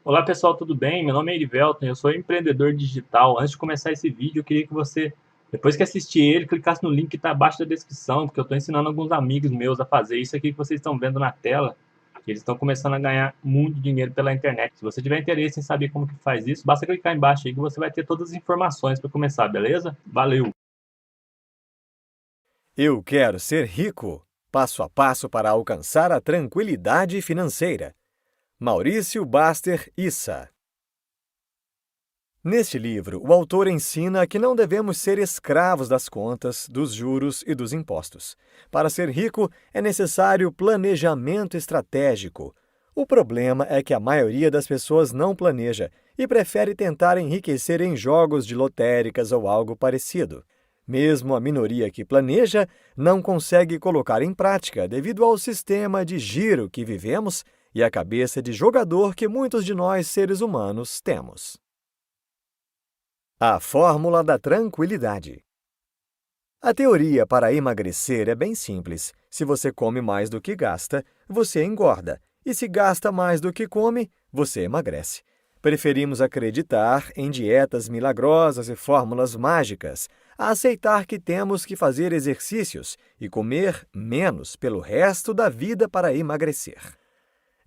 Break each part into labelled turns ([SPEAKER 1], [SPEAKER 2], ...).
[SPEAKER 1] Olá pessoal, tudo bem? Meu nome é Erivelton, eu sou empreendedor digital. Antes de começar esse vídeo, eu queria que você, depois que assistir ele, clicasse no link que está abaixo da descrição, porque eu estou ensinando alguns amigos meus a fazer isso aqui que vocês estão vendo na tela. Eles estão começando a ganhar muito dinheiro pela internet. Se você tiver interesse em saber como que faz isso, basta clicar embaixo aí que você vai ter todas as informações para começar, beleza? Valeu!
[SPEAKER 2] Eu quero ser rico. Passo a passo para alcançar a tranquilidade financeira. Maurício Baster Issa. Neste livro, o autor ensina que não devemos ser escravos das contas, dos juros e dos impostos. Para ser rico, é necessário planejamento estratégico. O problema é que a maioria das pessoas não planeja e prefere tentar enriquecer em jogos de lotéricas ou algo parecido. Mesmo a minoria que planeja não consegue colocar em prática devido ao sistema de giro que vivemos e à cabeça de jogador que muitos de nós, seres humanos, temos. A fórmula da tranquilidade. A teoria para emagrecer é bem simples. Se você come mais do que gasta, você engorda. E se gasta mais do que come, você emagrece. Preferimos acreditar em dietas milagrosas e fórmulas mágicas, a aceitar que temos que fazer exercícios e comer menos pelo resto da vida para emagrecer.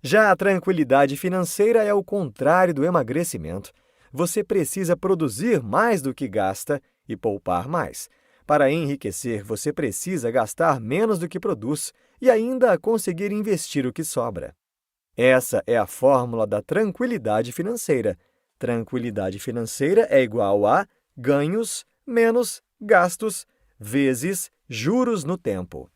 [SPEAKER 2] Já a tranquilidade financeira é o contrário do emagrecimento. Você precisa produzir mais do que gasta e poupar mais. Para enriquecer, você precisa gastar menos do que produz e ainda conseguir investir o que sobra. Essa é a fórmula da tranquilidade financeira. Tranquilidade financeira é igual a ganhos menos gastos vezes juros no tempo.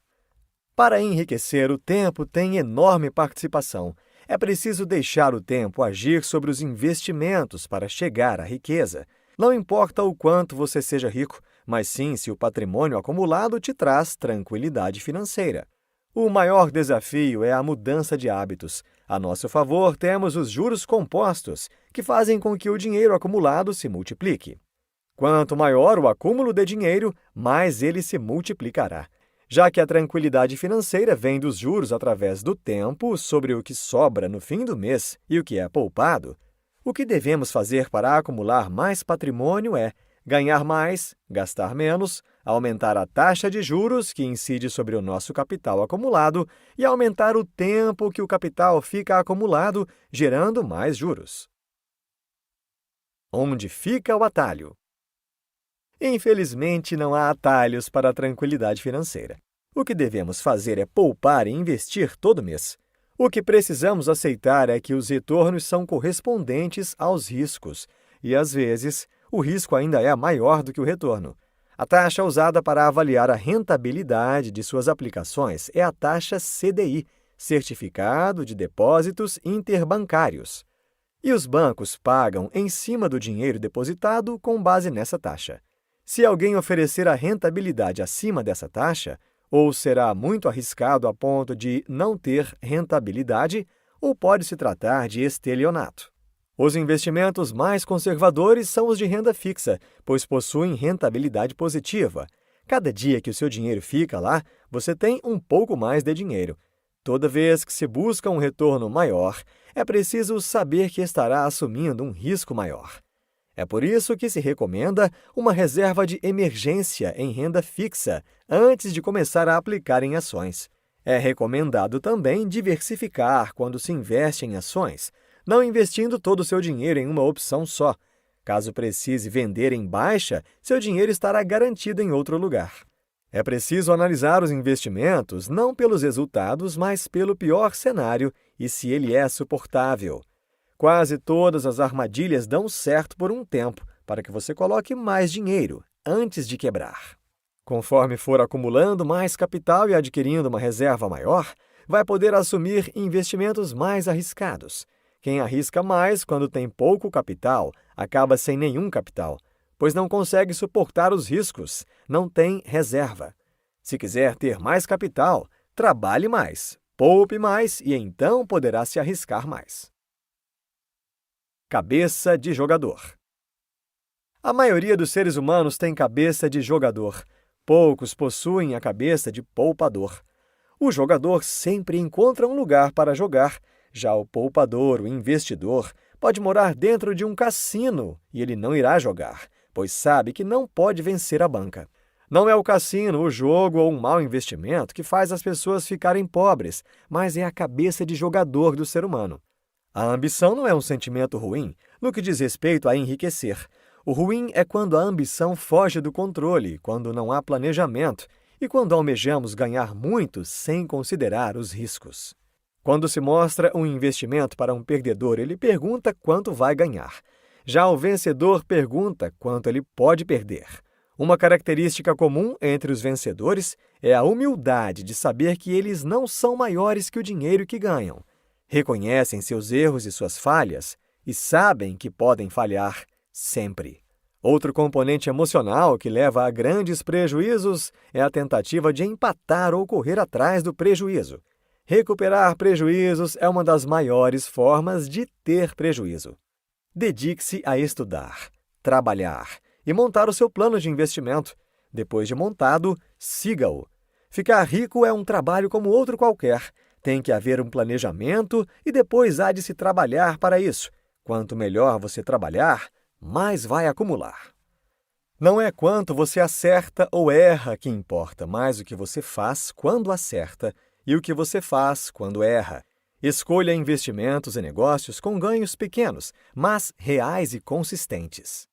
[SPEAKER 2] Para enriquecer, o tempo tem enorme participação. É preciso deixar o tempo agir sobre os investimentos para chegar à riqueza. Não importa o quanto você seja rico, mas sim se o patrimônio acumulado te traz tranquilidade financeira. O maior desafio é a mudança de hábitos. A nosso favor, temos os juros compostos, que fazem com que o dinheiro acumulado se multiplique. Quanto maior o acúmulo de dinheiro, mais ele se multiplicará. Já que a tranquilidade financeira vem dos juros através do tempo sobre o que sobra no fim do mês e o que é poupado, o que devemos fazer para acumular mais patrimônio é ganhar mais, gastar menos, aumentar a taxa de juros que incide sobre o nosso capital acumulado e aumentar o tempo que o capital fica acumulado, gerando mais juros. Onde fica o atalho? Infelizmente, não há atalhos para a tranquilidade financeira. O que devemos fazer é poupar e investir todo mês. O que precisamos aceitar é que os retornos são correspondentes aos riscos, e às vezes o risco ainda é maior do que o retorno. A taxa usada para avaliar a rentabilidade de suas aplicações é a taxa CDI, Certificado de Depósitos Interbancários. E os bancos pagam em cima do dinheiro depositado com base nessa taxa. Se alguém oferecer a rentabilidade acima dessa taxa, ou será muito arriscado a ponto de não ter rentabilidade, ou pode se tratar de estelionato. Os investimentos mais conservadores são os de renda fixa, pois possuem rentabilidade positiva. Cada dia que o seu dinheiro fica lá, você tem um pouco mais de dinheiro. Toda vez que se busca um retorno maior, é preciso saber que estará assumindo um risco maior. É por isso que se recomenda uma reserva de emergência em renda fixa antes de começar a aplicar em ações. É recomendado também diversificar quando se investe em ações, não investindo todo o seu dinheiro em uma opção só. Caso precise vender em baixa, seu dinheiro estará garantido em outro lugar. É preciso analisar os investimentos não pelos resultados, mas pelo pior cenário e se ele é suportável. Quase todas as armadilhas dão certo por um tempo, para que você coloque mais dinheiro antes de quebrar. Conforme for acumulando mais capital e adquirindo uma reserva maior, vai poder assumir investimentos mais arriscados. Quem arrisca mais quando tem pouco capital, acaba sem nenhum capital, pois não consegue suportar os riscos, não tem reserva. Se quiser ter mais capital, trabalhe mais, poupe mais e então poderá se arriscar mais. Cabeça de jogador. A maioria dos seres humanos tem cabeça de jogador. Poucos possuem a cabeça de poupador. O jogador sempre encontra um lugar para jogar. Já o poupador, o investidor, Pode morar dentro de um cassino e ele não irá jogar, pois sabe que não pode vencer a banca. Não é o cassino, o jogo ou um mau investimento que faz as pessoas ficarem pobres, mas é a cabeça de jogador do ser humano. A ambição não é um sentimento ruim no que diz respeito a enriquecer. O ruim é quando a ambição foge do controle, quando não há planejamento e quando almejamos ganhar muito sem considerar os riscos. Quando se mostra um investimento para um perdedor, ele pergunta quanto vai ganhar. Já o vencedor pergunta quanto ele pode perder. Uma característica comum entre os vencedores é a humildade de saber que eles não são maiores que o dinheiro que ganham. Reconhecem seus erros e suas falhas e sabem que podem falhar sempre. Outro componente emocional que leva a grandes prejuízos é a tentativa de empatar ou correr atrás do prejuízo. Recuperar prejuízos é uma das maiores formas de ter prejuízo. Dedique-se a estudar, trabalhar e montar o seu plano de investimento. Depois de montado, siga-o. Ficar rico é um trabalho como outro qualquer. Tem que haver um planejamento e depois há de se trabalhar para isso. Quanto melhor você trabalhar, mais vai acumular. Não é quanto você acerta ou erra que importa, mas o que você faz quando acerta e o que você faz quando erra. Escolha investimentos e negócios com ganhos pequenos, mas reais e consistentes.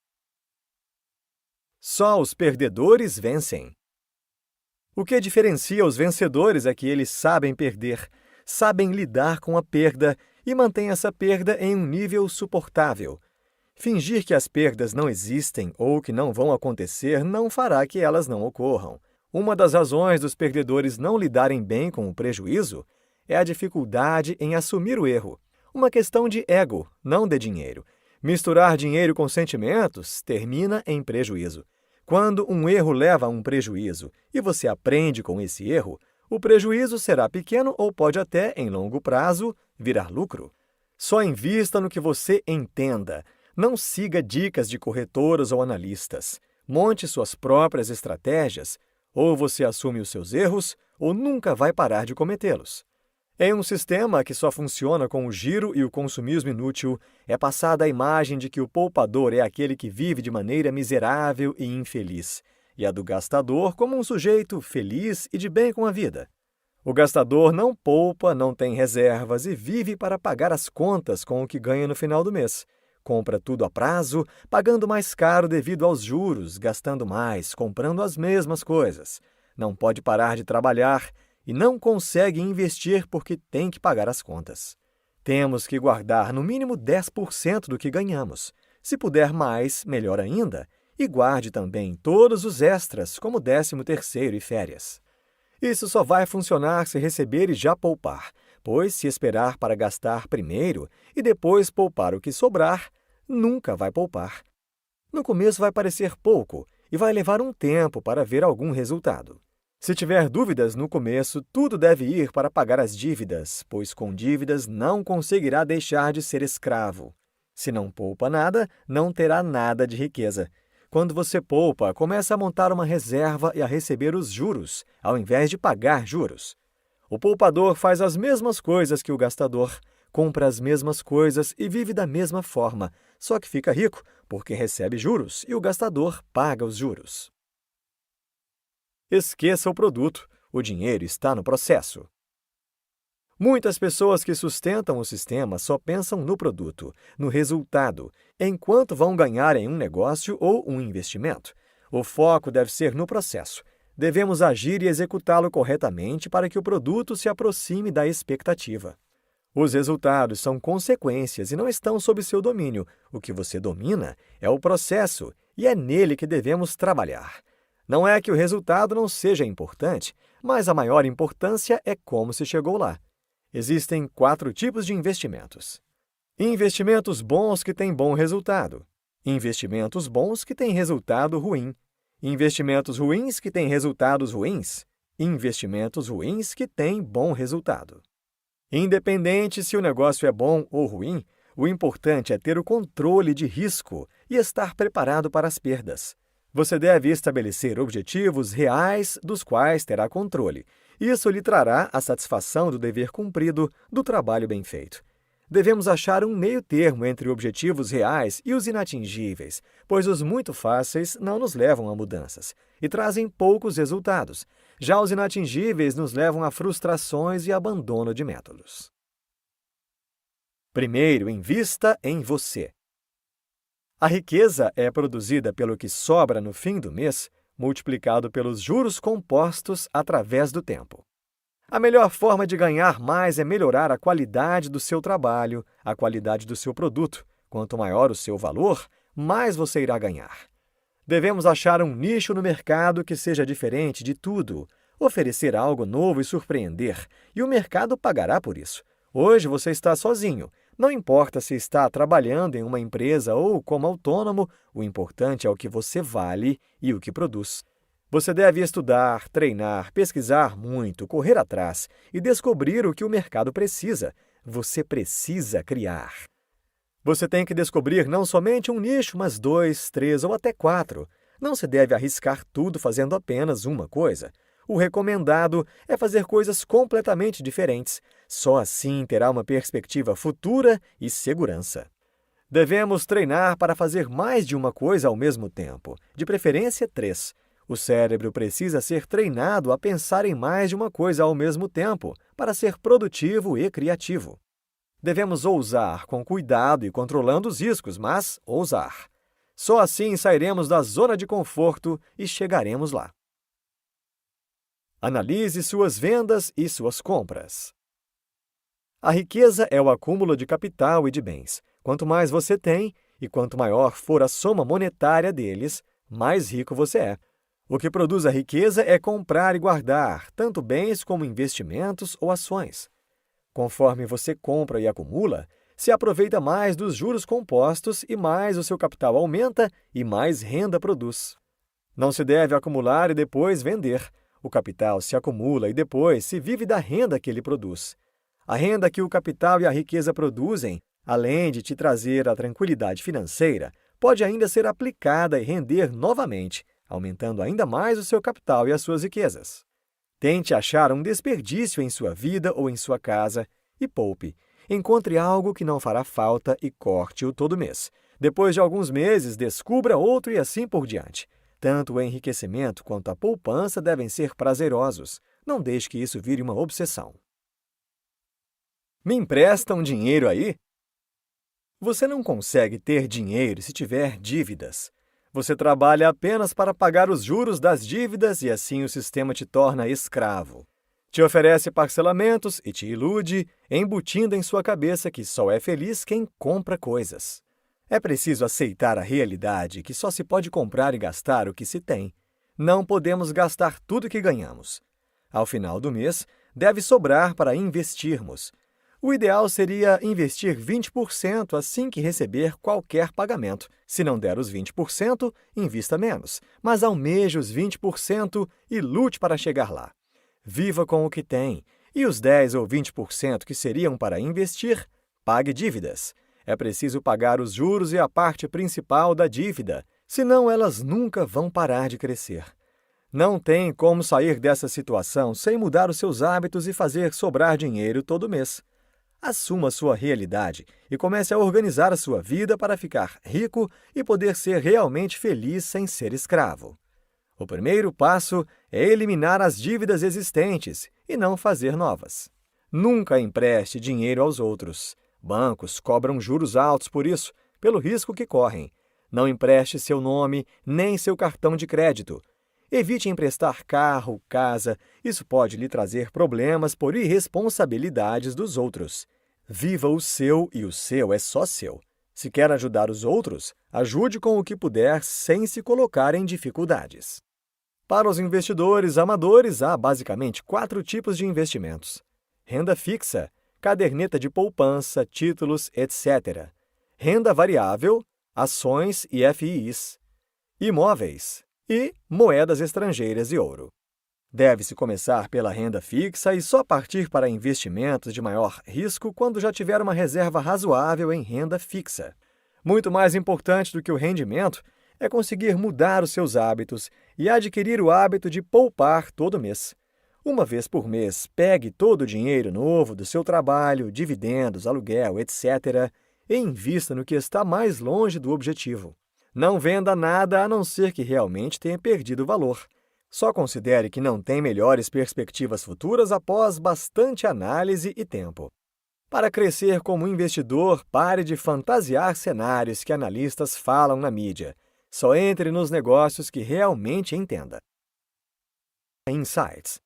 [SPEAKER 2] Só os perdedores vencem. O que diferencia os vencedores é que eles sabem perder, sabem lidar com a perda e mantêm essa perda em um nível suportável. Fingir que as perdas não existem ou que não vão acontecer não fará que elas não ocorram. Uma das razões dos perdedores não lidarem bem com o prejuízo é a dificuldade em assumir o erro. Uma questão de ego, não de dinheiro. Misturar dinheiro com sentimentos termina em prejuízo. Quando um erro leva a um prejuízo e você aprende com esse erro, o prejuízo será pequeno ou pode até, em longo prazo, virar lucro. Só invista no que você entenda. Não siga dicas de corretoras ou analistas. Monte suas próprias estratégias. Ou você assume os seus erros, ou nunca vai parar de cometê-los. Em um sistema que só funciona com o giro e o consumismo inútil, é passada a imagem de que o poupador é aquele que vive de maneira miserável e infeliz, e a do gastador como um sujeito feliz e de bem com a vida. O gastador não poupa, não tem reservas e vive para pagar as contas com o que ganha no final do mês. Compra tudo a prazo, pagando mais caro devido aos juros, gastando mais, comprando as mesmas coisas. Não pode parar de trabalhar e não consegue investir porque tem que pagar as contas. Temos que guardar no mínimo 10% do que ganhamos. Se puder mais, melhor ainda, e guarde também todos os extras, como 13º e férias. Isso só vai funcionar se receber e já poupar, pois se esperar para gastar primeiro e depois poupar o que sobrar, nunca vai poupar. No começo vai parecer pouco e vai levar um tempo para ver algum resultado. Se tiver dúvidas no começo, tudo deve ir para pagar as dívidas, pois com dívidas não conseguirá deixar de ser escravo. Se não poupa nada, não terá nada de riqueza. Quando você poupa, começa a montar uma reserva e a receber os juros, ao invés de pagar juros. O poupador faz as mesmas coisas que o gastador, compra as mesmas coisas e vive da mesma forma, só que fica rico porque recebe juros e o gastador paga os juros. Esqueça o produto, o dinheiro está no processo. Muitas pessoas que sustentam o sistema só pensam no produto, no resultado, enquanto vão ganhar em um negócio ou um investimento. O foco deve ser no processo. Devemos agir e executá-lo corretamente para que o produto se aproxime da expectativa. Os resultados são consequências e não estão sob seu domínio. O que você domina é o processo e é nele que devemos trabalhar. Não é que o resultado não seja importante, mas a maior importância é como se chegou lá. Existem 4 tipos de investimentos. Investimentos bons que têm bom resultado. Investimentos bons que têm resultado ruim. Investimentos ruins que têm resultados ruins. Investimentos ruins que têm bom resultado. Independente se o negócio é bom ou ruim, o importante é ter o controle de risco e estar preparado para as perdas. Você deve estabelecer objetivos reais dos quais terá controle. Isso lhe trará a satisfação do dever cumprido, do trabalho bem feito. Devemos achar um meio-termo entre objetivos reais e os inatingíveis, pois os muito fáceis não nos levam a mudanças e trazem poucos resultados. Já os inatingíveis nos levam a frustrações e abandono de métodos. Primeiro, invista em você. A riqueza é produzida pelo que sobra no fim do mês, multiplicado pelos juros compostos através do tempo. A melhor forma de ganhar mais é melhorar a qualidade do seu trabalho, a qualidade do seu produto. Quanto maior o seu valor, mais você irá ganhar. Devemos achar um nicho no mercado que seja diferente de tudo, oferecer algo novo e surpreender, e o mercado pagará por isso. Hoje você está sozinho. Não importa se está trabalhando em uma empresa ou como autônomo, o importante é o que você vale e o que produz. Você deve estudar, treinar, pesquisar muito, correr atrás e descobrir o que o mercado precisa. Você precisa criar. Você tem que descobrir não somente um nicho, mas 2, 3 ou até 4. Não se deve arriscar tudo fazendo apenas uma coisa. O recomendado é fazer coisas completamente diferentes. Só assim terá uma perspectiva futura e segurança. Devemos treinar para fazer mais de uma coisa ao mesmo tempo, de preferência 3. O cérebro precisa ser treinado a pensar em mais de uma coisa ao mesmo tempo, para ser produtivo e criativo. Devemos ousar com cuidado e controlando os riscos, mas ousar. Só assim sairemos da zona de conforto e chegaremos lá. Analise suas vendas e suas compras. A riqueza é o acúmulo de capital e de bens. Quanto mais você tem, e quanto maior for a soma monetária deles, mais rico você é. O que produz a riqueza é comprar e guardar, tanto bens como investimentos ou ações. Conforme você compra e acumula, se aproveita mais dos juros compostos e mais o seu capital aumenta e mais renda produz. Não se deve acumular e depois vender. O capital se acumula e depois se vive da renda que ele produz. A renda que o capital e a riqueza produzem, além de te trazer a tranquilidade financeira, pode ainda ser aplicada e render novamente, aumentando ainda mais o seu capital e as suas riquezas. Tente achar um desperdício em sua vida ou em sua casa e poupe. Encontre algo que não fará falta e corte-o todo mês. Depois de alguns meses, descubra outro e assim por diante. Tanto o enriquecimento quanto a poupança devem ser prazerosos. Não deixe que isso vire uma obsessão. Me emprestam dinheiro aí? Você não consegue ter dinheiro se tiver dívidas. Você trabalha apenas para pagar os juros das dívidas e assim o sistema te torna escravo. Te oferece parcelamentos e te ilude, embutindo em sua cabeça que só é feliz quem compra coisas. É preciso aceitar a realidade que só se pode comprar e gastar o que se tem. Não podemos gastar tudo que ganhamos. Ao final do mês, deve sobrar para investirmos. O ideal seria investir 20% assim que receber qualquer pagamento. Se não der os 20%, invista menos, mas almeje os 20% e lute para chegar lá. Viva com o que tem, e os 10 ou 20% que seriam para investir, pague dívidas. É preciso pagar os juros e a parte principal da dívida, senão elas nunca vão parar de crescer. Não tem como sair dessa situação sem mudar os seus hábitos e fazer sobrar dinheiro todo mês. Assuma sua realidade e comece a organizar a sua vida para ficar rico e poder ser realmente feliz sem ser escravo. O primeiro passo é eliminar as dívidas existentes e não fazer novas. Nunca empreste dinheiro aos outros. Bancos cobram juros altos por isso, pelo risco que correm. Não empreste seu nome nem seu cartão de crédito. Evite emprestar carro, casa, isso pode lhe trazer problemas por irresponsabilidades dos outros. Viva o seu e o seu é só seu. Se quer ajudar os outros, ajude com o que puder sem se colocar em dificuldades. Para os investidores amadores, há basicamente 4 tipos de investimentos: renda fixa, caderneta de poupança, títulos, etc. Renda variável, ações e FIIs, imóveis e moedas estrangeiras e ouro. Deve-se começar pela renda fixa e só partir para investimentos de maior risco quando já tiver uma reserva razoável em renda fixa. Muito mais importante do que o rendimento é conseguir mudar os seus hábitos e adquirir o hábito de poupar todo mês. Uma vez por mês, pegue todo o dinheiro novo do seu trabalho, dividendos, aluguel, etc., e invista no que está mais longe do objetivo. Não venda nada a não ser que realmente tenha perdido valor. Só considere que não tem melhores perspectivas futuras após bastante análise e tempo. Para crescer como investidor, pare de fantasiar cenários que analistas falam na mídia. Só entre nos negócios que realmente entenda. Insights.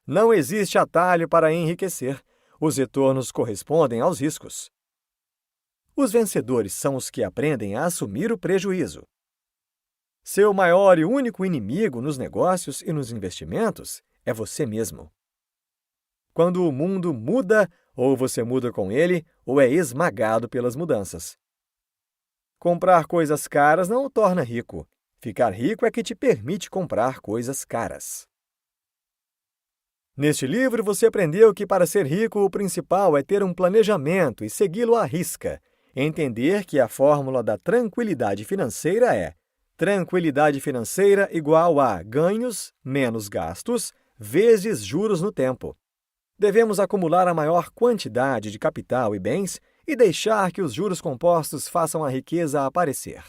[SPEAKER 2] Não existe atalho para enriquecer. Os retornos correspondem aos riscos. Os vencedores são os que aprendem a assumir o prejuízo. Seu maior e único inimigo nos negócios e nos investimentos é você mesmo. Quando o mundo muda, ou você muda com ele, ou é esmagado pelas mudanças. Comprar coisas caras não o torna rico. Ficar rico é que te permite comprar coisas caras. Neste livro, você aprendeu que para ser rico, o principal é ter um planejamento e segui-lo à risca. Entender que a fórmula da tranquilidade financeira é tranquilidade financeira igual a ganhos menos gastos vezes juros no tempo. Devemos acumular a maior quantidade de capital e bens e deixar que os juros compostos façam a riqueza aparecer.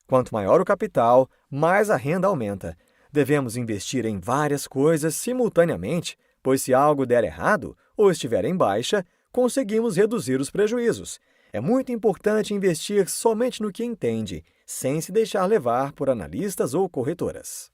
[SPEAKER 2] Quanto maior o capital, mais a renda aumenta. Devemos investir em várias coisas simultaneamente, pois se algo der errado ou estiver em baixa, conseguimos reduzir os prejuízos. É muito importante investir somente no que entende, sem se deixar levar por analistas ou corretoras.